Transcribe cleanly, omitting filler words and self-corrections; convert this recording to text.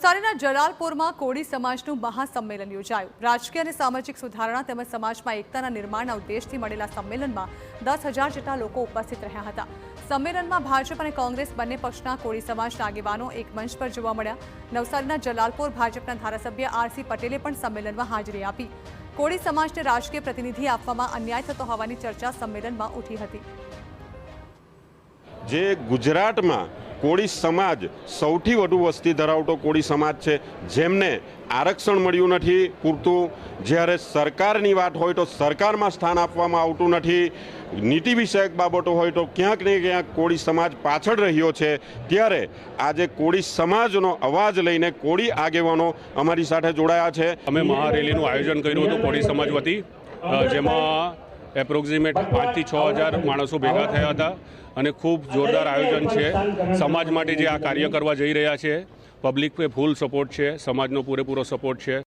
નવસારીના જલાલપોરમાં કોળી સમાજનું મહાસંમેલન યોજાયું। રાજકીય અને સામાજિક સુધારણા તેમજ સમાજમાં એકતાના નિર્માણના ઉદ્દેશથી મળેલા સંમેલનમાં 10,000 જેટલા લોકો ઉપસ્થિત રહ્યા હતા। સંમેલનમાં ભાજપ અને કોંગ્રેસ બંને પક્ષના કોળી સમાજના આગેવાનો એક મંચ પર જોવા મળ્યા। નવસારીના જલાલપોર ભાજપના ધારાસભ્ય આર.સી. પટેલે પણ સંમેલનમાં હાજરી આપી। કોળી સમાજને રાજકીય પ્રતિનિધિ આપવામાં અન્યાય થતો હોવાની ચર્ચા સંમેલનમાં ઉઠી હતી। જે ગુજરાતમાં કોળી સમાજ સૌથી વધુ વસ્તી ધરાવતો કોળી સમાજ છે, જેમને આરક્ષણ મળ્યું નથી પૂરતું। જ્યારે સરકારની વાત હોય તો સરકારમાં સ્થાન આપવામાં આવતું નથી। નીતિ વિષયક બાબતો હોય તો ક્યાંક ને ક્યાંક કોળી સમાજ પાછળ રહ્યો છે। ત્યારે આજે કોળી સમાજનો અવાજ લઈને કોળી આગેવાનો અમારી સાથે જોડાયા છે। અમે મહારેલીનું આયોજન કર્યું હતું કોળી સમાજ વતી, જેમાં એપ્રોક્સિમેટ 5,000 થી 6,000 માણસો ભેગા થયા હતા અને ખૂબ જોરદાર આયોજન છે। સમાજ માટે જે આ કાર્ય કરવા જઈ રહ્યા છે, પબ્લિક પે ફૂલ સપોર્ટ છે, સમાજનો પૂરેપૂરો સપોર્ટ છે।